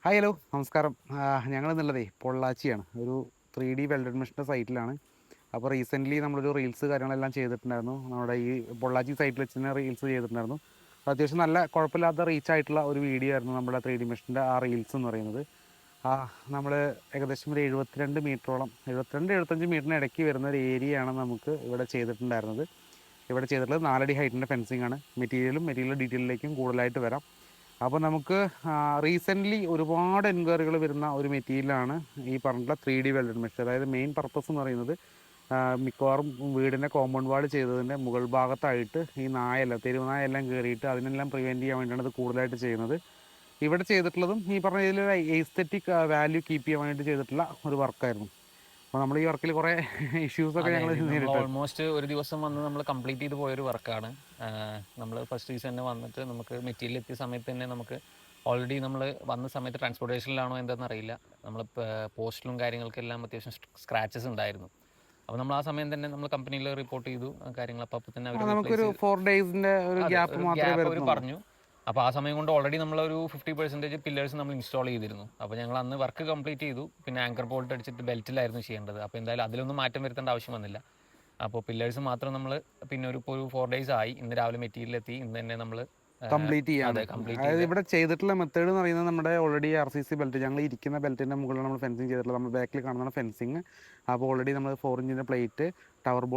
Hi hello നമസ്കാരം. ഞങ്ങളെന്നുള്ളതേ പൊള്ളാച്ചിയാണ്. ഒരു 3D welded മെഷിൻ്റെ സൈറ്റിലാണ്. അപ്പോൾ റീസെൻ്റ്ലി നമ്മളൊരു റീൽസ് കാര്യങ്ങളെല്ലാം ചെയ്തിട്ടുണ്ടായിരുന്നു. നമ്മുടെ ഈ പൊള്ളാച്ചി സൈറ്റിൽ വെച്ച് തന്നെ റീൽസ് ചെയ്തിട്ടുണ്ടായിരുന്നു. അപ്പോൾ അത്യാവശ്യം നല്ല കുഴപ്പമില്ലാത്ത റീച്ചായിട്ടുള്ള ഒരു വീഡിയോ ആയിരുന്നു നമ്മുടെ 3D മെഷിൻ്റെ ആ റീൽസ് എന്ന് പറയുന്നത്. നമ്മൾ ഏകദേശം ഒരു 72 മീറ്ററോളം 72-75 മീറ്ററിന് ഇടയ്ക്ക് വരുന്ന ഒരു ഏരിയയാണ് നമുക്ക് ഇവിടെ ചെയ്തിട്ടുണ്ടായിരുന്നത്. ഇവിടെ ചെയ്തിട്ടുള്ളത് 4 അടി ഹൈറ്റിൻ്റെ ഫെൻസിങ് ആണ്. മെറ്റീരിയൽ ഡീറ്റെയിലിലേക്കും കൂടുതലായിട്ട് വരാം. അപ്പോൾ നമുക്ക് റീസെൻ്റ്ലി ഒരുപാട് എൻക്വയറികൾ വരുന്ന ഒരു മെറ്റീരിയലാണ് ഈ പറഞ്ഞിട്ടുള്ള 3D വെൽഡഡ് മെഷ്. അതായത് മെയിൻ പർപ്പസ് എന്ന് പറയുന്നത് മിക്കവാറും വീടിൻ്റെ കോമ്പൗണ്ട് വാൾ ചെയ്തതിൻ്റെ മുകൾ ഭാഗത്തായിട്ട് ഈ തെരുവ് നായെല്ലാം കയറിയിട്ട് അതിനെല്ലാം പ്രിവെൻറ്റ് ചെയ്യാൻ വേണ്ടിയാണ് ഇത് കൂടുതലായിട്ട് ചെയ്യുന്നത്. ഇവിടെ ചെയ്തിട്ടുള്ളതും ഈ പറഞ്ഞ ഇതിൽ എസ്തെറ്റിക് വാല്യൂ കീപ്പ് ചെയ്യാൻ വേണ്ടിയിട്ട് ചെയ്തിട്ടുള്ള ഒരു വർക്കായിരുന്നു. അപ്പോൾ നമ്മൾ ഈ വർക്കിൽ കുറേ ഇഷ്യൂസൊക്കെ അതെ, ഞങ്ങൾ നമ്മൾ നേരിട്ട്. ഓൾമോസ്റ്റ് ഒരു ദിവസം വന്ന് നമ്മൾ കംപ്ലീറ്റ് ചെയ്ത് പോയൊരു വർക്കാണ്. നമ്മൾ ഫസ്റ്റ് ദിവസം തന്നെ വന്നിട്ട് നമുക്ക് മെറ്റീരിയൽ എത്തിയ സമയത്ത് തന്നെ നമുക്ക് ഓൾറെഡി നമ്മൾ വന്ന സമയത്ത് ട്രാൻസ്പോർട്ടേഷനിലാണോ എന്താണെന്ന് അറിയില്ല, നമ്മൾ പോസ്റ്റിലും കാര്യങ്ങൾക്കെല്ലാം അത്യാവശ്യം സ്ക്രാച്ചസ് ഉണ്ടായിരുന്നു. അപ്പോൾ നമ്മൾ ആ സമയം തന്നെ നമ്മൾ കമ്പനിയിൽ റിപ്പോർട്ട് ചെയ്തു കാര്യങ്ങൾ. അപ്പോൾ തന്നെ അവർ നമുക്കൊരു റീപ്ലേസ് 4 ഡേയ്സിൻ്റെ ഒരു അതെ, ഗ്യാപ്പ് ഒരു മാത്രമേ ഗ്യാപ്പ് അവർ വരുന്നുള്ളൂ. പറഞ്ഞു. അപ്പോൾ ആ സമയം കൊണ്ട് ഓൾറെഡി നമ്മളൊരു 50% പില്ലേഴ്സ് നമ്മൾ ഇൻസ്റ്റാൾ ചെയ്തിരുന്നു. അപ്പോൾ ഞങ്ങൾ അന്ന് വർക്ക് കംപ്ലീറ്റ് ചെയ്തു. പിന്നെ ആങ്കർ ബോൾട്ട് അടിച്ചിട്ട് ബെൽറ്റിലായിരുന്നു ചെയ്യേണ്ടത്. അപ്പോൾ എന്തായാലും അതിലൊന്നും മാറ്റം വരുത്തേണ്ട ആവശ്യം വന്നില്ല. അപ്പോൾ പില്ലേഴ്സ് മാത്രം നമ്മൾ പിന്നെ ഒരു 4 ഡേയ്സ് ആയി. ഇന്ന് രാവിലെ മെറ്റീരിയൽ എത്തി. ഇന്ന് തന്നെ നമ്മൾ കംപ്ലീറ്റ് ചെയ്യാണ്. അതെ കംപ്ലീറ്റ് അതായത് ചെയ്ത്. ഇവിടെ ചെയ്തിട്ടുള്ള മെത്തേഡ് എന്ന് പറയുന്നത് നമ്മുടെ ഓൾറെഡി RCC ബെൽറ്റ് ഞങ്ങൾ ഇരിക്കുന്ന ബെൽറ്റിൻ്റെ മുകളിൽ നമ്മൾ ഫെൻസിങ് ചെയ്തിട്ടുള്ളത്. നമ്മൾ ബാക്കിൽ കാണുന്ന ഫെൻസിങ്. അപ്പോൾ ഓൾറെഡി നമ്മൾ 4 ഇഞ്ചിൻ്റെ പ്ലേറ്റ് ആങ്കർ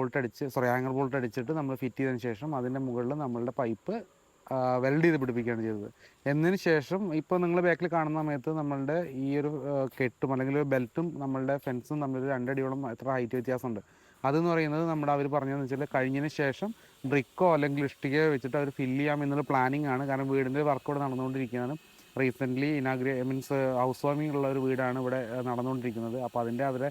ബോൾട്ട് അടിച്ചിട്ട് നമ്മൾ ഫിറ്റ് ചെയ്തതിന് ശേഷം അതിൻ്റെ മുകളിൽ നമ്മളുടെ പൈപ്പ് വെൽഡ് ചെയ്ത് പിടിപ്പിക്കുകയാണ് ചെയ്തത്. എന്നതിന് ശേഷം ഇപ്പോൾ നിങ്ങൾ ബാക്കിൽ കാണുന്ന സമയത്ത് നമ്മളുടെ ഈ ഒരു കെട്ടും അല്ലെങ്കിൽ ബെൽറ്റും നമ്മളുടെ ഫെൻസും തമ്മിൽ 2 അടിയോളം എത്ര ഹൈറ്റ് വ്യത്യാസമുണ്ട്. അതെന്ന് പറയുന്നത് നമ്മുടെ അവർ പറഞ്ഞതെന്ന് വെച്ചാൽ കഴിഞ്ഞതിന് ശേഷം ബ്രിക്കോ അല്ലെങ്കിൽ ഇഷ്ടികയോ വെച്ചിട്ട് അവർ ഫില്ല് ചെയ്യാം എന്നുള്ള പ്ലാനിങ് ആണ്. കാരണം വീടിൻ്റെ വർക്ക് ഇവിടെ നടന്നുകൊണ്ടിരിക്കുകയാണ്. റീസെൻ്റ്ലി മീൻസ് ഹൗസ് വാമിംഗ് ഉള്ള ഒരു വീടാണ് ഇവിടെ നടന്നുകൊണ്ടിരിക്കുന്നത്. അപ്പോൾ അതിൻ്റെ അവരെ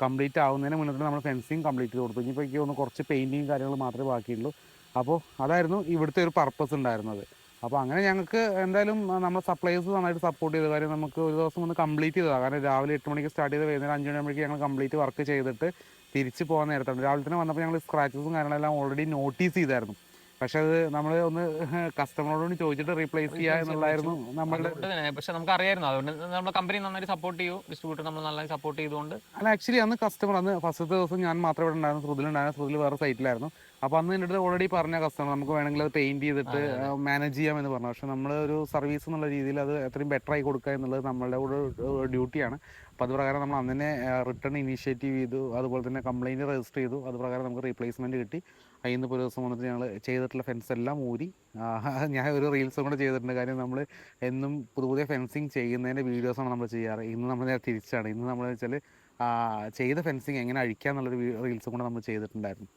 കംപ്ലീറ്റ് ആവുന്നതിന് മുന്നേ നമ്മൾ ഫെൻസിങ് കംപ്ലീറ്റ് ചെയ്ത് കൊടുത്തു. ഇനിയിപ്പോൾ എനിക്ക് തോന്നുന്നു കുറച്ച് പെയിൻറ്റിങ് കാര്യങ്ങൾ മാത്രമേ ബാക്കിയുള്ളൂ. അപ്പോൾ അതായിരുന്നു ഇവിടുത്തെ ഒരു പർപ്പസ് ഉണ്ടായിരുന്നത്. അപ്പോൾ അങ്ങനെ ഞങ്ങൾക്ക് എന്തായാലും നമ്മൾ സപ്ലൈസ് നന്നായിട്ട് സപ്പോർട്ട് ചെയ്ത കാര്യം നമുക്ക് ഒരു ദിവസം ഒന്ന് കംപ്ലീറ്റ് ചെയ്തതാണ്. കാരണം രാവിലെ 8 മണിക്ക് സ്റ്റാർട്ട് ചെയ്ത് വൈകുന്നേരം 5 മണിയാകുമ്പോഴേക്ക് ഞങ്ങൾ കംപ്ലീറ്റ് വർക്ക് ചെയ്തിട്ട് തിരിച്ച് പോകാൻ നേരത്താണ്. രാവിലെ തന്നെ വന്നപ്പോൾ ഞങ്ങൾ സ്ക്രാച്ചസും കാര്യങ്ങളെല്ലാം ഓൾറെഡി നോട്ടീസ് ചെയ്തായിരുന്നു. പക്ഷെ അത് നമ്മൾ ഒന്ന് കസ്റ്റമറോട് ചോദിച്ചിട്ട് റീപ്ലേസ് ചെയ്യുക എന്നുള്ളതായിരുന്നു നമ്മളുടെ. അതുകൊണ്ട് തന്നെ പക്ഷെ നമുക്ക് അറിയായിരുന്നു. അതുകൊണ്ട് നമ്മുടെ കമ്പനി നന്നായിട്ട് സപ്പോർട്ട് ചെയ്യൂ, ഡിസ്ട്രിബ്യൂട്ടർ നമ്മൾ നന്നായി സപ്പോർട്ട് ചെയ്തുകൊണ്ട്. അല്ല, ആക്ച്വലി അന്ന് ഫസ്റ്റത്തെ ദിവസം ഞാൻ മാത്രമേ ഇവിടെ ഉണ്ടായിരുന്നു. ശ്രുതിൽ വേറെ സൈറ്റിലായിരുന്നു. അപ്പോൾ അന്ന് എൻ്റെ അടുത്ത് ഓൾറെഡി പറഞ്ഞ കസ്റ്റമർ നമുക്ക് വേണമെങ്കിൽ അത് പെയിൻറ്റ് ചെയ്തിട്ട് മാനേജ് ചെയ്യാമെന്ന് പറഞ്ഞു. പക്ഷേ നമ്മൾ ഒരു സർവീസ് എന്നുള്ള രീതിയിൽ അത് എത്രയും ബെറ്റർ ആയി കൊടുക്കുക എന്നുള്ളത് നമ്മളുടെ കൂടെ ഡ്യൂട്ടിയാണ്. അപ്പോൾ അതുപ്രകാരം നമ്മൾ അന്ന് തന്നെ റിട്ടേൺ ഇനീഷ്യേറ്റീവ് ചെയ്തു. അതുപോലെ തന്നെ കംപ്ലയിൻറ്റ് രജിസ്റ്റർ ചെയ്തു. അതുപ്രകാരം നമുക്ക് റീപ്ലേസ്മെൻറ്റ് കിട്ടി. ഇന്നിപ്പോൾ ഒരു ദിവസം വന്നിട്ട് ഞങ്ങൾ ചെയ്തിട്ടുള്ള ഫെൻസ് എല്ലാം ഊരി. ഞാൻ ഒരു റീൽസും കൂടെ ചെയ്തിട്ടുണ്ട്. കാര്യം നമ്മൾ എന്നും പുതിയ ഫെൻസിങ് ചെയ്യുന്നതിൻ്റെ വീഡിയോസാണ് നമ്മൾ ചെയ്യാറ്. ഇന്ന് നമ്മൾ തിരിച്ചാണ്. ഇന്ന് നമ്മൾ വെച്ചാൽ ചെയ്ത ഫെൻസിങ് എങ്ങനെ അഴിക്കുക എന്നുള്ളൊരു റീൽസും കൂടെ നമ്മൾ ചെയ്തിട്ടുണ്ടായിരുന്നു.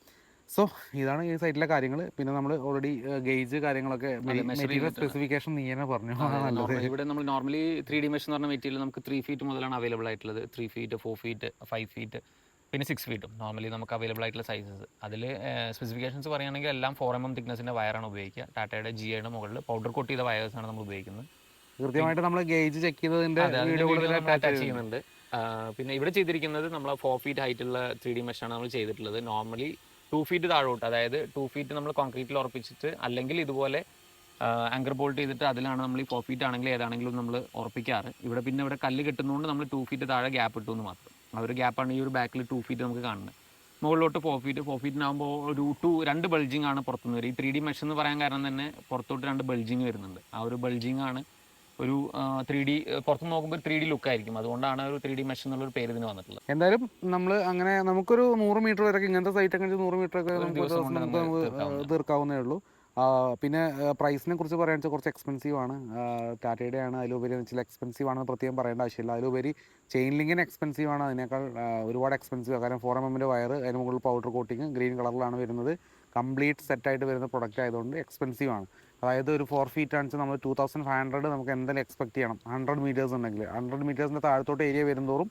സോ ഇതാണ് ഈ സൈറ്റിലെ കാര്യങ്ങൾ. പിന്നെ നമ്മൾ ഓൾറെഡി ഗേജ് കാര്യങ്ങളൊക്കെ മെറ്റീരിയൽ സ്പെസിഫിക്കേഷൻ നീ തന്നെ പറഞ്ഞു. നല്ലത്. ഇവിടെ നമ്മൾ നോർമലി 3D മെഷ് എന്ന് പറഞ്ഞ മെറ്റീരിയൽ നമുക്ക് 3 ഫീറ്റ് മുതലാണ് അവൈലബിൾ ആയിട്ടുള്ളത്. 3 ഫീറ്റ്, 4 ഫീറ്റ്, 5 ഫീറ്റ്, പിന്നെ 6 ഫീറ്റും നോർമലി നമുക്ക് അവൈലബിൾ ആയിട്ടുള്ള സൈസസ്. അതിൽ സ്പെസിഫിക്കേഷൻസ് പറയുകയാണെങ്കിൽ എല്ലാം 4 mm തിക്നെസ്സിൻ്റെ വയറാണ് ഉപയോഗിക്കുക. ടാറ്റയുടെ GIയുടെ മുകളിൽ പൗഡർ കോട്ട് ചെയ്ത വയേഴ്സാണ് നമ്മൾ ഉപയോഗിക്കുന്നത്. കൃത്യമായിട്ട് നമ്മൾ ഗേജ് ചെക്ക് ചെയ്തതിൻ്റെ വീഡിയോ അറ്റാച്ച് ചെയ്യുന്നുണ്ട്. പിന്നെ ഇവിടെ ചെയ്തിരിക്കുന്നത് നമ്മൾ 4 ഫീറ്റ് ഹൈറ്റുള്ള 3D മെഷാണ് നമ്മൾ ചെയ്തിട്ടുള്ളത്. നോർമലി 2 ഫീറ്റ് താഴോട്ട്, അതായത് 2 ഫീറ്റ് നമ്മൾ കോൺക്രീറ്റിൽ ഉറപ്പിച്ചിട്ട് അല്ലെങ്കിൽ ഇതുപോലെ ആങ്കർ ബോൾട്ട് ചെയ്തിട്ട് അതിലാണ് നമ്മൾ ഈ 4 ഫീറ്റ് ആണെങ്കിലും ഏതാണെങ്കിലും നമ്മൾ ഉറപ്പിക്കാറ്. ഇവിടെ കല്ല് കെട്ടുന്നതുകൊണ്ട് നമ്മൾ 2 ഫീറ്റ് താഴെ ഗ്യാപ്പ് ഇട്ടു എന്ന് മാത്രം. ആ ഒരു ഗ്യാപ്പാണ് ഈ ഒരു ബാക്കിൽ 2 ഫീറ്റ് നമുക്ക് കാണുന്നത്. മുകളിലോട്ട് 4 ഫീറ്റിനാകുമ്പോൾ രണ്ട് ബൾജിങ് ആണ് പുറത്തുനിന്ന് വരും. ഈ 3D മെഷ് എന്ന് പറയാൻ കാരണം തന്നെ പുറത്തോട്ട് 2 ബൾജിങ് വരുന്നുണ്ട്. ആ ഒരു ബൾജിങ് ആണ് ഒരു 3D പുറത്തുനിന്ന് നോക്കുമ്പോൾ 3D ലുക്കായിരിക്കും. അതുകൊണ്ടാണ് ഒരു 3D മെഷ് എന്നുള്ളൊരു പേര് ഇതിന് വന്നിട്ടുള്ളത്. എന്തായാലും നമ്മൾ അങ്ങനെ നമുക്കൊരു 100 മീറ്റർ വരെ ഇങ്ങനത്തെ സൈറ്റൊക്കെ 100 മീറ്റർ ഒക്കെ നമുക്ക് തീർക്കാവുന്നേ ഉള്ളൂ. പിന്നെ പ്രൈസിനെ കുറിച്ച് പറയുകയാണെന്ന് വെച്ചാൽ കുറച്ച് എക്സ്പെൻസീവ് ആണ്. ടാറ്റയുടെ ആണ്. അതിലുപരി എന്ന് വെച്ചാൽ എക്സ്പെൻസീവ് ആണെന്ന് പ്രത്യേകം പറയേണ്ട ആവശ്യമില്ല. അതിലുപരി ചെയിൻ ലിങ്കിന് എക്സ്പെൻസീവ് ആണ്. അതിനേക്കാൾ ഒരുപാട് എക്സ്പെൻസീവ്. കാരണം 4 mm വയർ, അതിന് മുകളിൽ പൗഡർ കോട്ടിങ് ഗ്രീൻ കളറിലാണ് വരുന്നത്. കംപ്ലീറ്റ് സെറ്റായിട്ട് വരുന്ന പ്രൊഡക്റ്റ് ആയതുകൊണ്ട് എക്സ്പെൻസീവ് ആണ്. അതായത് ഒരു 4 ഫീറ്റ് ആണെന്ന് നമ്മൾ 2500 നമുക്ക് എന്തായാലും എക്സ്പെക്ട് ചെയ്യണം. 100 മീറ്റേഴ്സ് ഉണ്ടെങ്കിൽ 100 മീറ്റേഴ്സിൻ്റെ താഴത്തോട്ട് ഏരിയ വരുന്നതോറും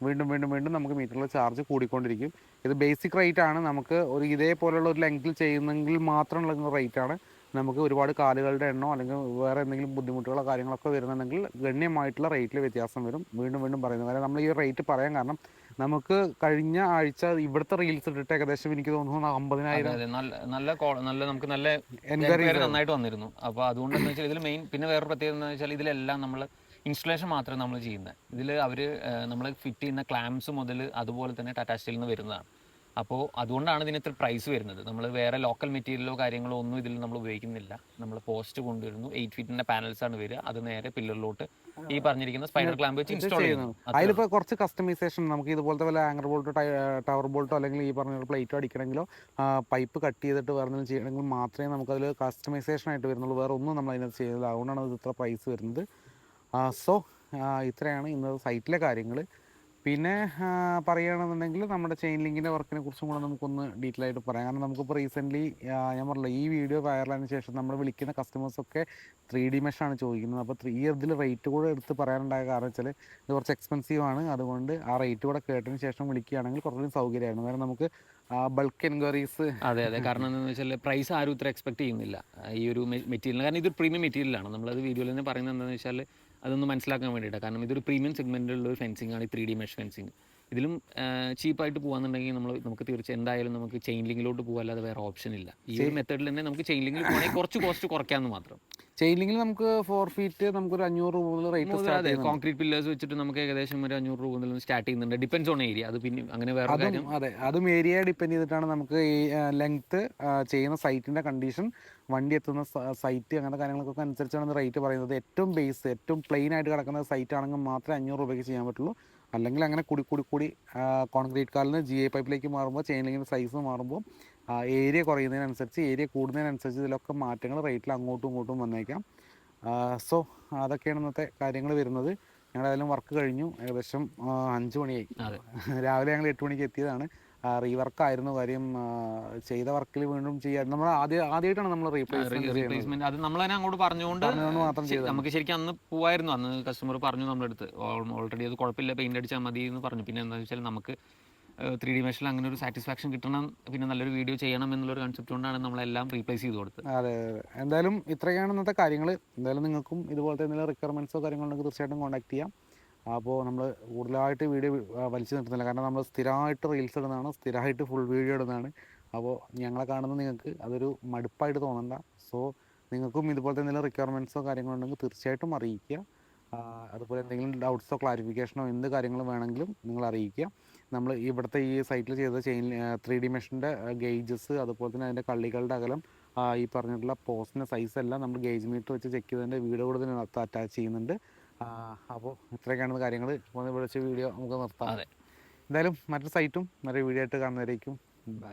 വീണ്ടും നമുക്ക് മീറ്ററിൽ ചാർജ് കൂടിക്കൊണ്ടിരിക്കും. ഇത് ബേസിക് റേറ്റ് ആണ്. നമുക്ക് ഒരു ഇതേപോലുള്ള ഒരു ലെങ്ത്തിൽ ചെയ്യുന്നെങ്കിൽ മാത്രമുള്ള റേറ്റ് ആണ്. നമുക്ക് ഒരുപാട് കാലുകളുടെ എണ്ണോ അല്ലെങ്കിൽ വേറെ എന്തെങ്കിലും ബുദ്ധിമുട്ടുകളോ കാര്യങ്ങളൊക്കെ വരുന്നുണ്ടെങ്കിൽ ഗണ്യമായിട്ടുള്ള റേറ്റിൽ വ്യത്യാസം വരും. വീണ്ടും പറയുന്നത്. കാരണം നമ്മൾ ഈ റേറ്റ് പറയാൻ കാരണം നമുക്ക് കഴിഞ്ഞ ആഴ്ച ഇവിടുത്തെ റീൽസ് ഇട്ടിട്ട് ഏകദേശം എനിക്ക് തോന്നുന്നു 50,000 നമുക്ക് നല്ല എൻക്വയറി നന്നായിട്ട് വന്നിരുന്നു. അപ്പോൾ അതുകൊണ്ടെന്ന് വെച്ചാൽ ഇതിൽ മെയിൻ പിന്നെ വേറൊരു പ്രത്യേകത എന്ന് വെച്ചാൽ ഇതിലെല്ലാം നമ്മൾ ഇൻസ്റ്റലേഷൻ മാത്രമേ നമ്മൾ ചെയ്യുന്നത്. ഇതിൽ അവർ നമ്മൾ ഫിറ്റ് ചെയ്യുന്ന ക്ലാംസ് മുതൽ അതുപോലെ തന്നെ ടാറ്റാ സ്റ്റീലിൽ നിന്ന് വരുന്നതാണ്. അപ്പോൾ അതുകൊണ്ടാണ് ഇതിന് ഇത്ര പ്രൈസ് വരുന്നത്. നമ്മൾ വേറെ ലോക്കൽ മെറ്റീരിയലോ കാര്യങ്ങളോ ഒന്നും ഇതിൽ നമ്മൾ ഉപയോഗിക്കുന്നില്ല. നമ്മൾ പോസ്റ്റ് കൊണ്ടുവരുന്നു, 8 ഫീറ്റിൻ്റെ പാനൽസ് ആണ് വരിക, അത് നേരെ പില്ലറിലോട്ട് ഈ പറഞ്ഞിരിക്കുന്ന സ്പൈഡർ ക്ലാമ്പ് വെച്ച് ഇൻസ്റ്റാൾ ചെയ്യുന്നു. അതിലിപ്പോൾ കുറച്ച് കസ്റ്റമൈസേഷൻ നമുക്ക് ഇതുപോലത്തെ വല്ല ആങ്കർ ബോൾട്ടോ ടവർ ബോൾട്ടോ അല്ലെങ്കിൽ ഈ പറഞ്ഞ പ്ലേറ്റോ അടിക്കണമെങ്കിലോ പൈപ്പ് കട്ട് ചെയ്തിട്ട് വേറെ എന്തെങ്കിലും ചെയ്യണമെങ്കിൽ മാത്രമേ നമുക്കതിൽ കസ്റ്റമൈസേഷൻ ആയിട്ട് വരുന്നുള്ളൂ. വേറെ ഒന്നും നമ്മൾ അതിനകത്ത് ചെയ്യുന്നില്ല. അതുകൊണ്ടാണ് അത് ഇത്ര പ്രൈസ് വരുന്നത്. സോ ഇത്രയാണ് ഇന്നത്തെ സൈറ്റിലെ കാര്യങ്ങൾ. പിന്നെ പറയുകയാണെന്നുണ്ടെങ്കിൽ നമ്മുടെ ചെയിൻ ലിങ്കിൻ്റെ വർക്കിനെ കുറിച്ചും കൂടെ നമുക്കൊന്ന് ഡീറ്റെയിൽ ആയിട്ട് പറയാം. കാരണം നമുക്കിപ്പോൾ റീസെൻ്റ്ലി ഞാൻ പറഞ്ഞില്ല, ഈ വീഡിയോ വൈറലായതിനു ശേഷം നമ്മൾ വിളിക്കുന്ന കസ്റ്റമേഴ്സൊക്കെ 3D മെഷാണ് ചോദിക്കുന്നത്. അപ്പോൾ ഇതിൽ റേറ്റ് കൂടെ എടുത്ത് പറയാനുണ്ടായ കാരണം വെച്ചാൽ ഇത് കുറച്ച് എക്സ്പെൻസീവ് ആണ്. അതുകൊണ്ട് ആ റേറ്റ് കൂടെ കേട്ടതിന് ശേഷം വിളിക്കുകയാണെങ്കിൽ കുറച്ചുകൂടി സൗകര്യമായിരുന്നു. കാരണം നമുക്ക് ബൾക്ക് എൻക്വയറീസ്. അതെ, കാരണം എന്താണെന്ന് വെച്ചാൽ പ്രൈസ് ആരും ഇത്ര എക്സ്പെക്ട് ചെയ്യുന്നില്ല ഈ ഒരു മെറ്റീരിയൽ. കാരണം ഇതൊരു പ്രീമിയം മെറ്റീരിയലാണ്. നമ്മളത് വീഡിയോയിൽ തന്നെ പറയുന്നത് എന്താണെന്ന് വെച്ചാൽ അതൊന്ന് മനസ്സിലാക്കാൻ വേണ്ടിയിട്ടാണ്. കാരണം ഇതൊരു പ്രീമിയം സെഗ്മെൻറ്റിലുള്ള ഒരു ഫെൻസിങ് ആണ് ഈ 3D മെഷ് ഫെൻസിങ്. ഇതിലും ചീപ്പായിട്ട് പോകുകയാണെന്നുണ്ടെങ്കിൽ നമുക്ക് തീർച്ചയായും എന്തായാലും നമുക്ക് ചെയിൻ ലിങ്കിലോട്ട് പോകാല്ലാതെ വേറെ ഓപ്ഷൻ ഇല്ല. ഈ ഒരു മെത്തേഡിൽ തന്നെ നമുക്ക് ചെയിൻ ലിങ്കിൽ പോകണമെങ്കിൽ കുറച്ച് കോസ്റ്റ് കുറയ്ക്കാമെന്ന് മാത്രം. ചെയിൻ ലിങ്കിൽ നമുക്ക് 4 ഫീറ്റ് നമുക്കൊരു 500 രൂപ മുതൽ റേറ്റ്. അതെ, കോൺക്രീറ്റ് പില്ലേഴ്സ് വെച്ചിട്ട് നമുക്ക് ഏകദേശം ഒരു 500 രൂപ മുതൽ സ്റ്റാർട്ട് ചെയ്യുന്നുണ്ട്. Depends on area. അത് പിന്നെ അങ്ങനെ വേറെ കാര്യം. അതെ, അതും ഏരിയ ഡിപ്പെൻഡ് ചെയ്തിട്ടാണ് നമുക്ക് ഈ ലെങ്ത്ത്, ചെയ്യുന്ന സൈറ്റിൻ്റെ കണ്ടീഷൻ, വണ്ടി എത്തുന്ന സൈറ്റ്, അങ്ങനത്തെ കാര്യങ്ങൾക്കൊക്കെ അനുസരിച്ചാണ് റേറ്റ് പറയുന്നത്. ഏറ്റവും ബേസ്, ഏറ്റവും പ്ലെയിൻ ആയിട്ട് കിടക്കുന്ന സൈറ്റ് ആണെങ്കിൽ മാത്രമേ 500 രൂപയ്ക്ക് ചെയ്യാൻ പറ്റുള്ളൂ. അല്ലെങ്കിൽ അങ്ങനെ കൂടി കോൺക്രീറ്റ് കാലിൽ നിന്ന് GI പൈപ്പിലേക്ക് മാറുമ്പോൾ, ചെയിൻ ലിങ്കിൻ്റെ സൈസ് മാറുമ്പോൾ ഏരിയ കുറയുന്നതിനനുസരിച്ച്, ഏരിയ കൂടുന്നതിനനുസരിച്ച് ഇതിലൊക്കെ മാറ്റങ്ങൾ റേറ്റിൽ അങ്ങോട്ടും ഇങ്ങോട്ടും വന്നേക്കാം. സോ അതൊക്കെയാണ് ഇന്നത്തെ കാര്യങ്ങൾ വരുന്നത്. ഞങ്ങളേതായാലും വർക്ക് കഴിഞ്ഞു. ഏകദേശം 5 മണിയായി. രാവിലെ ഞങ്ങൾ 8 മണിക്ക് എത്തിയതാണ്. റീവർക്കായിരുന്നു കാര്യം. ചെയ്ത വർക്കിൽ വീണ്ടും ചെയ്യാൻ നമ്മൾ ആദ്യമായിട്ടാണ് നമ്മൾ റീപ്ലേസ്മെന്റ്. അത് നമ്മൾ തന്നെ അങ്ങോട്ട് പറഞ്ഞുകൊണ്ട് മാത്രം ചെയ്തത്. നമുക്ക് ശരിക്കും അന്ന് പോവായിരുന്നു. അന്ന് കസ്റ്റമർ പറഞ്ഞു നമ്മുടെ അടുത്ത് ഓൾറെഡി അത് കുഴപ്പമില്ല, പെയിന്റ് അടിച്ചാൽ മതി എന്ന് പറഞ്ഞു. പിന്നെ എന്താണെന്ന് വെച്ചാൽ നമുക്ക് 3D മെഷിൽ അങ്ങനെ ഒരു സാറ്റിസ്ഫാക്ഷൻ കിട്ടണം, പിന്നെ നല്ലൊരു വീഡിയോ ചെയ്യണം എന്നുള്ളൊരു കൺസെപ്റ്റ് കൊണ്ടാണ് നമ്മളെല്ലാം റീപ്ലേസ് ചെയ്ത് കൊടുത്തത്. അതെ, എന്തായാലും ഇത്രയാണ് ഇന്നത്തെ കാര്യങ്ങൾ. എന്തായാലും നിങ്ങൾക്കും ഇതുപോലത്തെ എന്തെങ്കിലും റിക്വയർമെൻറ്റ്സോ കാര്യങ്ങളുണ്ടെങ്കിൽ തീർച്ചയായിട്ടും കോൺടാക്ട് ചെയ്യാം. അപ്പോൾ നമ്മൾ കൂടുതലായിട്ട് വീഡിയോ വലിച്ചു നിർത്തുന്നില്ല. കാരണം നമ്മൾ സ്ഥിരമായിട്ട് റീൽസ് ഇടുന്നതാണ്, സ്ഥിരമായിട്ട് ഫുൾ വീഡിയോ ഇടുന്നതാണ്. അപ്പോൾ ഞങ്ങളെ കാണുന്നത് നിങ്ങൾക്ക് അതൊരു മടുപ്പായിട്ട് തോന്നണ്ട. സോ നിങ്ങൾക്കും ഇതുപോലത്തെ എന്തെങ്കിലും റിക്വയർമെൻറ്റ്സോ കാര്യങ്ങളുണ്ടെങ്കിൽ തീർച്ചയായിട്ടും അറിയിക്കുക. അതുപോലെ എന്തെങ്കിലും ഡൗട്ട്സോ ക്ലാരിഫിക്കേഷനോ എന്ത് കാര്യങ്ങൾ വേണമെങ്കിലും നിങ്ങൾ അറിയിക്കുക. നമ്മൾ ഇവിടുത്തെ ഈ സൈറ്റിൽ ചെയ്ത 3D മെഷിൻ്റെ ഗേജസ്, അതുപോലെ തന്നെ അതിൻ്റെ കള്ളികളുടെ അകലം, ഈ പറഞ്ഞിട്ടുള്ള പോസ്റ്റിൻ്റെ സൈസ് എല്ലാം നമ്മൾ ഗേജ് മീറ്റർ വെച്ച് ചെക്ക് ചെയ്തതിൻ്റെ വീഡിയോ കൂടെ ഇതിനകത്ത് അറ്റാച്ച് ചെയ്യുന്നുണ്ട്. അപ്പോൾ ഇത്രയൊക്കെയാണ് കാര്യങ്ങൾ. വിളിച്ച വീഡിയോ നമുക്ക് നിർത്താം. എന്തായാലും മറ്റൊരു സൈറ്റും മറ്റൊരു വീഡിയോ ആയിട്ട് കാണുന്നവരേക്കും ബൈ.